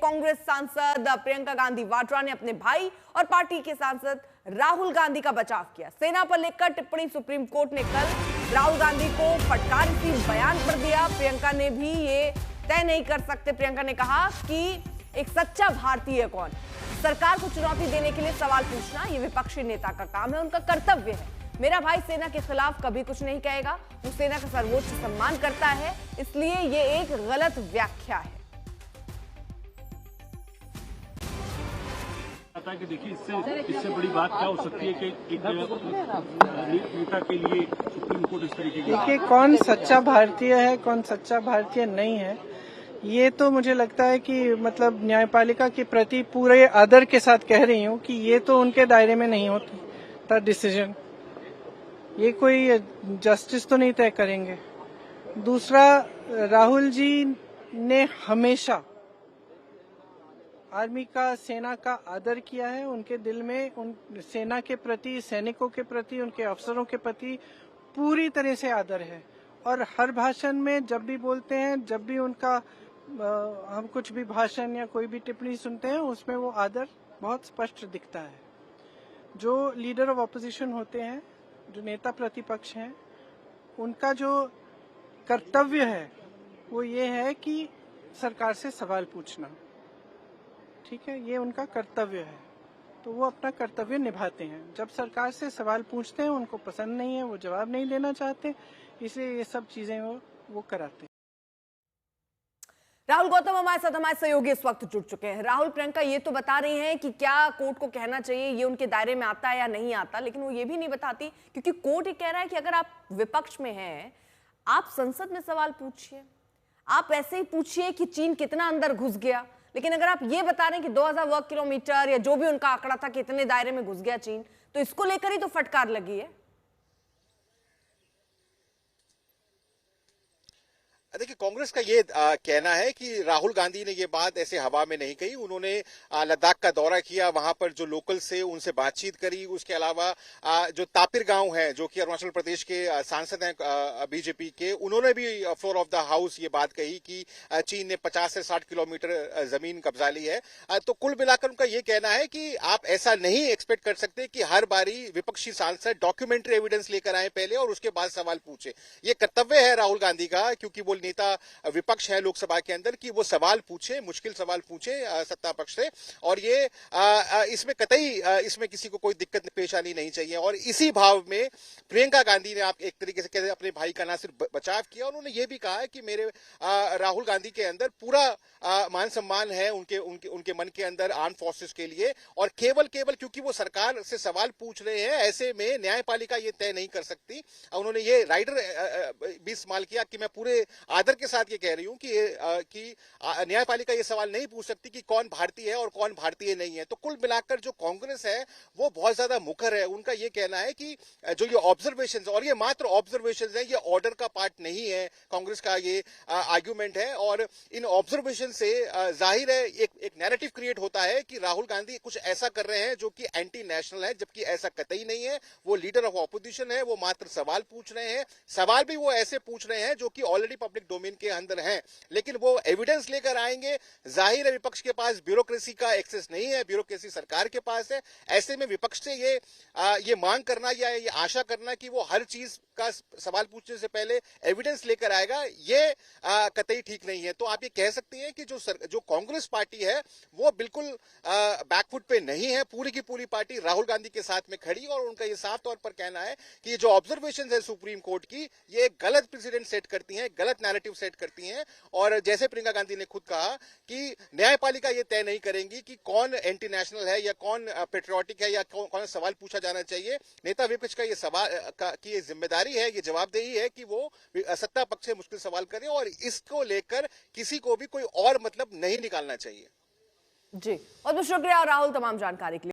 कांग्रेस सांसद प्रियंका गांधी वाड्रा ने अपने भाई और पार्टी के सांसद राहुल गांधी का बचाव किया। सेना पर लेकर टिप्पणी सुप्रीम कोर्ट ने कल राहुल गांधी को फटकारती बयान पर दिया। प्रियंका ने भी ये तय नहीं कर सकते। प्रियंका ने कहा कि एक सच्चा भारतीय कौन? सरकार को चुनौती देने के लिए सवाल पूछना ये विपक्षी नेता का काम है, उनका कर्तव्य है। मेरा भाई सेना के खिलाफ कभी कुछ नहीं कहेगा, वो सेना का सर्वोच्च सम्मान करता है, इसलिए ये एक गलत व्याख्या है। कि देखिए इससे बड़ी बात क्या हो सकती है कि एक नेता के लिए सुप्रीम कोर्ट इस तरीके की। देखिए, कौन सच्चा भारतीय है, कौन सच्चा भारतीय नहीं है, ये तो मुझे लगता है कि मतलब न्यायपालिका के प्रति पूरे आदर के साथ कह रही हूँ कि ये तो उनके दायरे में नहीं होता डिसीजन। ये कोई जस्टिस तो नहीं तय करेंगे। दूसरा, राहुल जी ने हमेशा आर्मी का, सेना का आदर किया है। उनके दिल में उन सेना के प्रति, सैनिकों के प्रति, उनके अफसरों के प्रति पूरी तरह से आदर है। और हर भाषण में जब भी बोलते हैं, जब भी उनका हम कुछ भी भाषण या कोई भी टिप्पणी सुनते हैं, उसमें वो आदर बहुत स्पष्ट दिखता है। जो लीडर ऑफ ऑपोजिशन होते हैं, जो नेता प्रतिपक्ष हैं, उनका जो कर्तव्य है वो ये है कि सरकार से सवाल पूछना। ठीक है, ये उनका कर्तव्य है, तो वो अपना कर्तव्य निभाते हैं। जब सरकार से सवाल पूछते हैं, उनको पसंद नहीं है, वो जवाब नहीं देना चाहते, इसलिए ये सब चीजें वो कराते हैं। राहुल गौतम हमारे सहयोगी इस वक्त जुड़ चुके हैं। राहुल, प्रियंका ये तो बता रही हैं कि क्या कोर्ट को कहना चाहिए, ये उनके दायरे में आता है या नहीं आता, लेकिन वो ये भी नहीं बताती, क्योंकि कोर्ट ये कह रहा है कि अगर आप विपक्ष में हैं, आप संसद में सवाल पूछिए, आप ऐसे ही पूछिए कि चीन कितना अंदर घुस गया। लेकिन अगर आप ये बता रहे हैं कि 2000 वर्ग किलोमीटर या जो भी उनका आंकड़ा था कि इतने दायरे में घुस गया चीन, तो इसको लेकर ही तो फटकार लगी है। देखिए, कांग्रेस का ये कहना है कि राहुल गांधी ने ये बात ऐसे हवा में नहीं कही। उन्होंने लद्दाख का दौरा किया, वहां पर जो लोकल से उनसे बातचीत करी। उसके अलावा जो तापिर गांव है, जो कि अरुणाचल प्रदेश के सांसद हैं बीजेपी के, उन्होंने भी फ्लोर ऑफ द हाउस ये बात कही कि चीन ने 50 से 60 किलोमीटर जमीन कब्जा ली है। तो कुल मिलाकर उनका ये कहना है कि आप ऐसा नहीं एक्सपेक्ट कर सकते कि हर बारी विपक्षी सांसद डॉक्यूमेंट्री एविडेंस लेकर आए पहले और उसके बाद सवाल पूछे। ये कर्तव्य है राहुल गांधी का, क्योंकि वो नेता विपक्ष है लोकसभा के अंदर, कि वो सवाल पूछे, मुश्किल सवाल पूछे सत्ता पक्ष से। और ये इसमें कतई इसमें किसी को कोई दिक्कत पेश आनी नहीं चाहिए। और इसी भाव में प्रियंका गांधी ने आप एक तरीके से कहते अपने भाई का ना सिर्फ बचाव किया, उन्होंने ये भी कहा है कि मेरे राहुल गांधी के अंदर पूरा मान सम्मान है उनके मन के अंदर आर्म फोर्सेस के लिए। और केवल क्योंकि वो सरकार से सवाल पूछ रहे हैं, ऐसे में न्यायपालिका ये तय नहीं कर सकती। उन्होंने ये राइडर भी इस्तेमाल किया कि मैं पूरे आदर के साथ ये कह रही हूं कि न्यायपालिका ये सवाल नहीं पूछ सकती कि कौन भारतीय है और कौन भारतीय नहीं है। तो कुल मिलाकर जो कांग्रेस है वो बहुत ज्यादा मुखर है। उनका ये कहना है कि जो ये ऑब्जर्वेशंस, और ये मात्र ऑब्जर्वेशंस है, ये ऑर्डर का पार्ट नहीं है। कांग्रेस का ये आर्ग्यूमेंट है। और इन ऑब्जर्वेशन से जाहिर है एक नैरेटिव क्रिएट होता है कि राहुल गांधी कुछ ऐसा कर रहे हैं जो कि एंटी नेशनल है, जबकि ऐसा कतई नहीं है। वो लीडर ऑफ ऑपोजिशन है, वो मात्र सवाल पूछ रहे हैं। सवाल भी वो ऐसे पूछ रहे हैं जो कि ऑलरेडी पब्लिक डोमेन के अंदर हैं, लेकिन वो एविडेंस लेकर आएंगे। जाहिर है विपक्ष के पास ब्यूरोक्रेसी का एक्सेस नहीं है, ब्यूरोक्रेसी सरकार के पास है। ऐसे में विपक्ष से ये मांग करना या ये आशा करना कि वो हर चीज का सवाल पूछने से पहले एविडेंस लेकर आएगा, ये कतई ठीक नहीं है। तो आप ये कह सकते हैं कि जो कांग्रेस पार्टी है वो बिल्कुल बैकफुट पे नहीं है। पूरी की पूरी पार्टी राहुल गांधी के साथ में खड़ी, और उनका ये साफ तौर पर कहना है कि ये जो ऑब्जर्वेशन है सुप्रीम कोर्ट की, ये गलत प्रेसिडेंट सेट करती हैं, गलत नैरेटिव सेट करती हैं। और जैसे प्रियंका गांधी ने खुद कहा कि न्यायपालिका ये तय नहीं करेंगी कि कौन एंटी नेशनल है या कौन पेट्रियोटिक है या कौन सवाल पूछा जाना चाहिए। नेता विपक्ष का ये सवाल की ये जिम्मेदारी है, ये जवाबदेही है कि वो सत्ता पक्ष से मुश्किल सवाल करे, और इसको लेकर किसी को भी कोई और मतलब नहीं निकालना चाहिए। जी, बहुत बहुत शुक्रिया राहुल तमाम जानकारी के लिए।